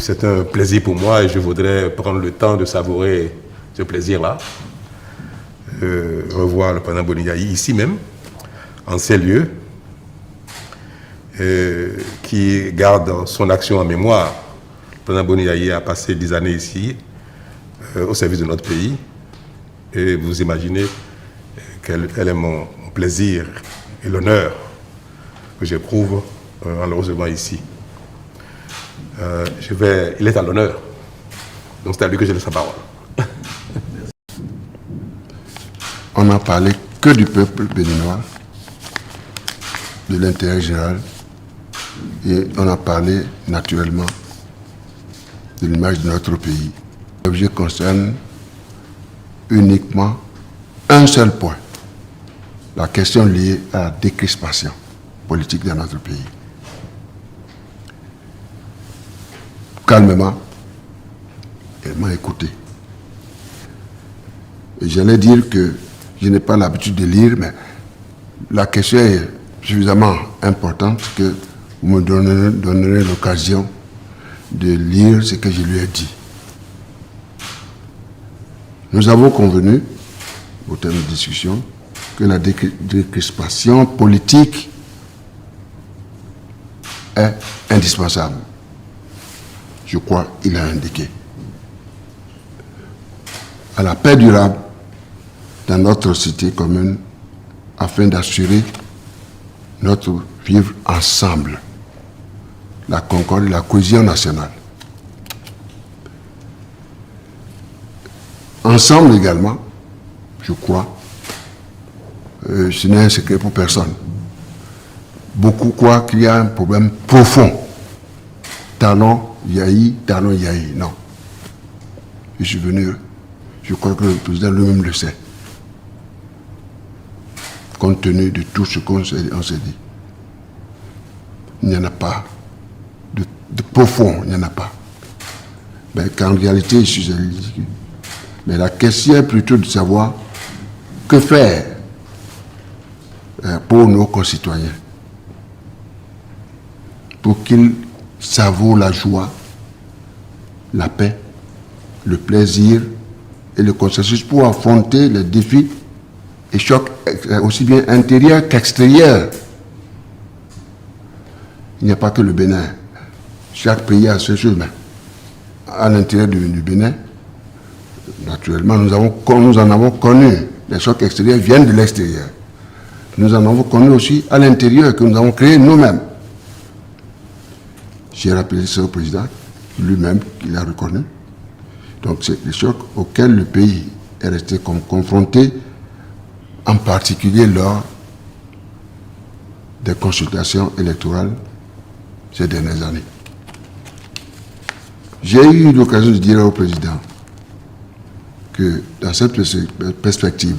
c'est un plaisir pour moi et je voudrais prendre le temps de savourer ce plaisir-là. Revoir le président Boni Yayi ici même, en ces lieux, qui garde son action en mémoire. Le président Boni Yayi a passé 10 années ici, au service de notre pays. Et vous imaginez quel est mon plaisir et l'honneur que j'éprouve en le recevant ici. Il est à l'honneur. Donc c'est à lui que je laisse la parole. On n'a parlé que du peuple béninois, de l'intérêt général, et on a parlé naturellement de l'image de notre pays. L'objet concerne uniquement un seul point, la question liée à la décrispation politique dans notre pays. Calmement, elle m'a écouté. Et j'allais dire que je n'ai pas l'habitude de lire, mais la question est suffisamment importante que vous me donnerez l'occasion de lire ce que je lui ai dit. Nous avons convenu, au terme de discussion, que la décrispation politique est indispensable. Je crois qu'il a indiqué. À la paix durable dans notre cité commune afin d'assurer notre vivre ensemble, la concorde et la cohésion nationale. Ensemble également, je crois, ce n'est un secret pour personne. Beaucoup croient qu'il y a un problème profond. Talon Yayi, Talon Yayi. Non. Je suis venu, je crois que le président lui-même le sait. Compte tenu de tout ce qu'on s'est dit. Il n'y en a pas. De profond, il n'y en a pas. Mais qu'en réalité, je suis ridicule. Mais la question est plutôt de savoir que faire pour nos concitoyens. Pour qu'ils savourent la joie, la paix, le plaisir et le consensus pour affronter les défis et chocs aussi bien intérieurs qu'extérieurs. Il n'y a pas que le Bénin. Chaque pays a ses choses, mais à l'intérieur du Bénin, naturellement, nous en avons connu. Les chocs extérieurs viennent de l'extérieur. Nous en avons connu aussi à l'intérieur, que nous avons créé nous-mêmes. J'ai rappelé ça au président, lui-même, qu'il a reconnu. Donc, c'est des chocs auxquels le pays est resté confronté, en particulier lors des consultations électorales ces dernières années. J'ai eu l'occasion de dire au président que dans cette perspective,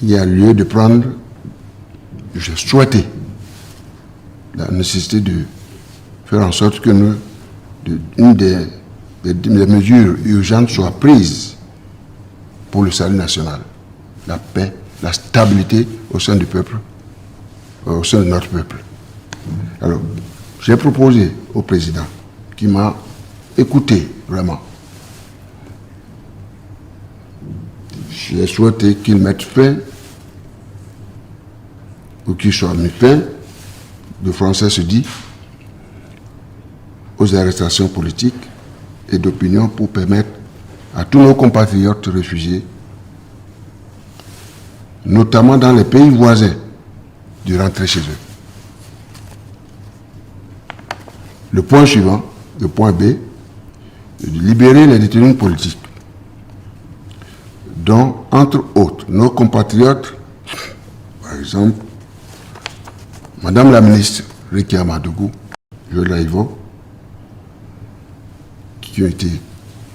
il y a lieu de prendre, je souhaitais, la nécessité de faire en sorte que une des mesures urgentes soit prise pour le salut national, la paix, la stabilité au sein du peuple, au sein de notre peuple. Alors, j'ai proposé au président, qui m'a écouté vraiment. J'ai souhaité qu'il mette fin, ou qu'il soit mis fin, le français se dit, aux arrestations politiques et d'opinion pour permettre à tous nos compatriotes réfugiés, notamment dans les pays voisins, de rentrer chez eux. Le point suivant, le point B, de libérer les détenus politiques, dont, entre autres, nos compatriotes, par exemple, Madame la ministre Rekia Madougou, Joël Laïvo, qui ont été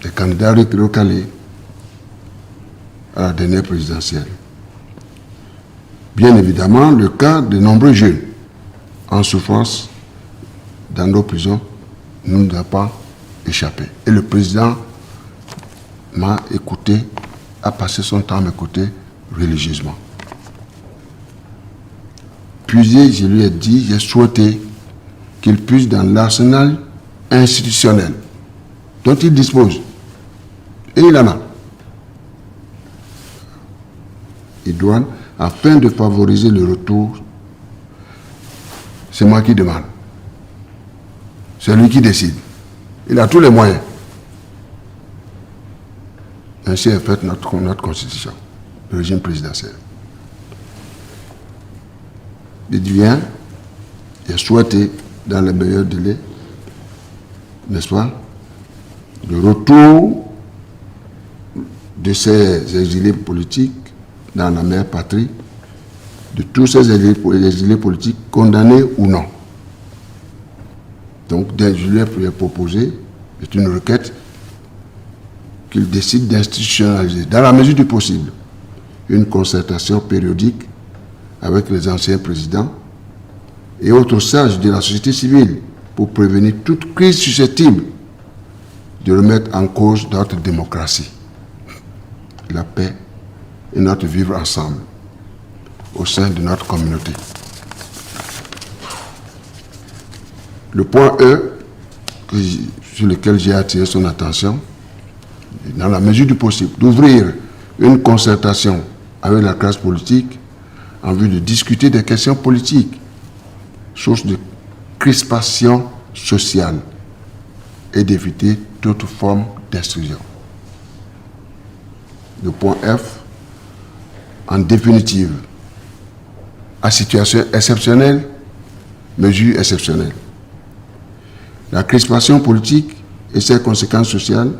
des candidats recalés à la dernière présidentielle. Bien évidemment, le cas de nombreux jeunes en souffrance dans nos prisons ne nous a pas échappé. Et le président m'a écouté, a passé son temps à m'écouter religieusement. Puis je lui ai dit, j'ai souhaité qu'il puisse dans l'arsenal institutionnel dont il dispose, et il en a, et douane, afin de favoriser le retour. C'est moi qui demande. C'est lui qui décide. Il a tous les moyens. Ainsi est faite notre constitution, le régime présidentiel. Il vient et souhaité dans les meilleurs délais, n'est-ce pas, le retour de ces exilés politiques dans la mère patrie, de tous ces exilés politiques condamnés ou non. Donc, je lui ai proposé, c'est une requête, qu'il décide d'institutionnaliser, dans la mesure du possible, une concertation périodique avec les anciens présidents et autres sages de la société civile pour prévenir toute crise susceptible de remettre en cause notre démocratie, la paix et notre vivre ensemble au sein de notre communauté. Le point E, sur lequel j'ai attiré son attention, dans la mesure du possible, d'ouvrir une concertation avec la classe politique en vue de discuter des questions politiques, source de crispation sociale, et d'éviter toute forme d'exclusion. Le point F, en définitive, à situation exceptionnelle, mesure exceptionnelle. La crispation politique et ses conséquences sociales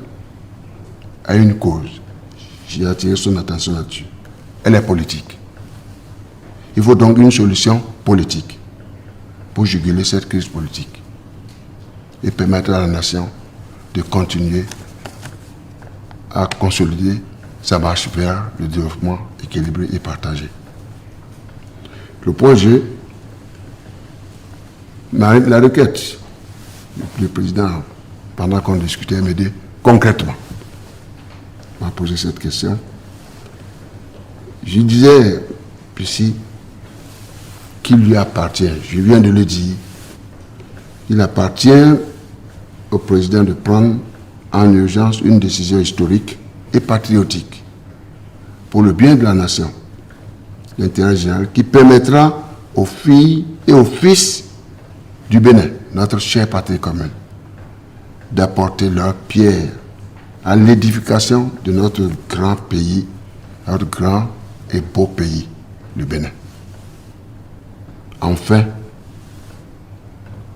a une cause. J'ai attiré son attention là-dessus. Elle est politique. Il faut donc une solution politique pour juguler cette crise politique et permettre à la nation de continuer à consolider sa marche vers le développement équilibré et partagé. Le point G, la requête. Le président, pendant qu'on discutait, m'a dit concrètement, m'a posé cette question. Je disais ici qu'il lui appartient, je viens de le dire, il appartient au président de prendre en urgence une décision historique et patriotique pour le bien de la nation, l'intérêt général, qui permettra aux filles et aux fils du Bénin, notre chère patrie commune, d'apporter leur pierre à l'édification de notre grand pays, notre grand et beau pays, le Bénin. Enfin,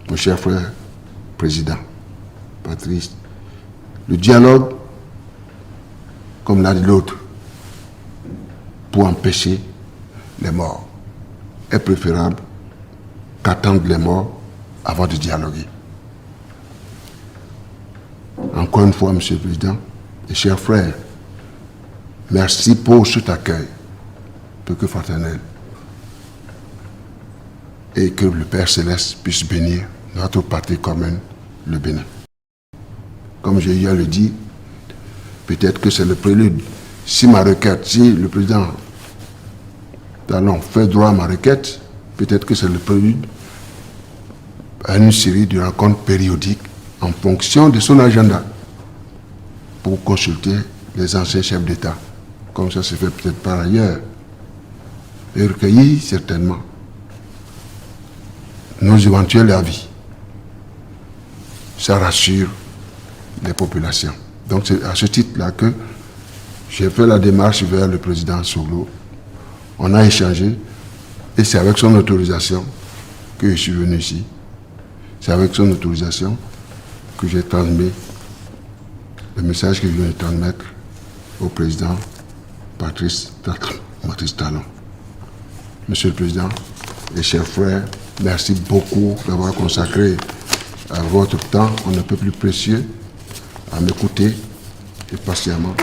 mon cher frère président, Patrice, le dialogue, comme l'a dit l'autre, pour empêcher les morts, est préférable qu'attendre les morts avant de dialoguer. Encore une fois, Monsieur le Président et chers frères, merci pour cet accueil, peu que fraternel, et que le Père Céleste puisse bénir notre patrie commune, le Bénin. Comme j'ai eu à le dire, peut-être que c'est le prélude. Si ma requête, si le président Talon fait droit à ma requête, peut-être que c'est le prélude à une série de rencontres périodiques en fonction de son agenda pour consulter les anciens chefs d'État, comme ça se fait peut-être par ailleurs, et recueillir certainement nos éventuels avis. Ça rassure les populations. Donc c'est à ce titre-là que j'ai fait la démarche vers le président Soglo. On a échangé et c'est avec son autorisation que je suis venu ici. C'est avec son autorisation que j'ai transmis le message que je viens de transmettre au président Patrice Talon. Monsieur le Président et chers frères, merci beaucoup d'avoir consacré à votre temps, on ne peut plus précieux, à m'écouter et patiemment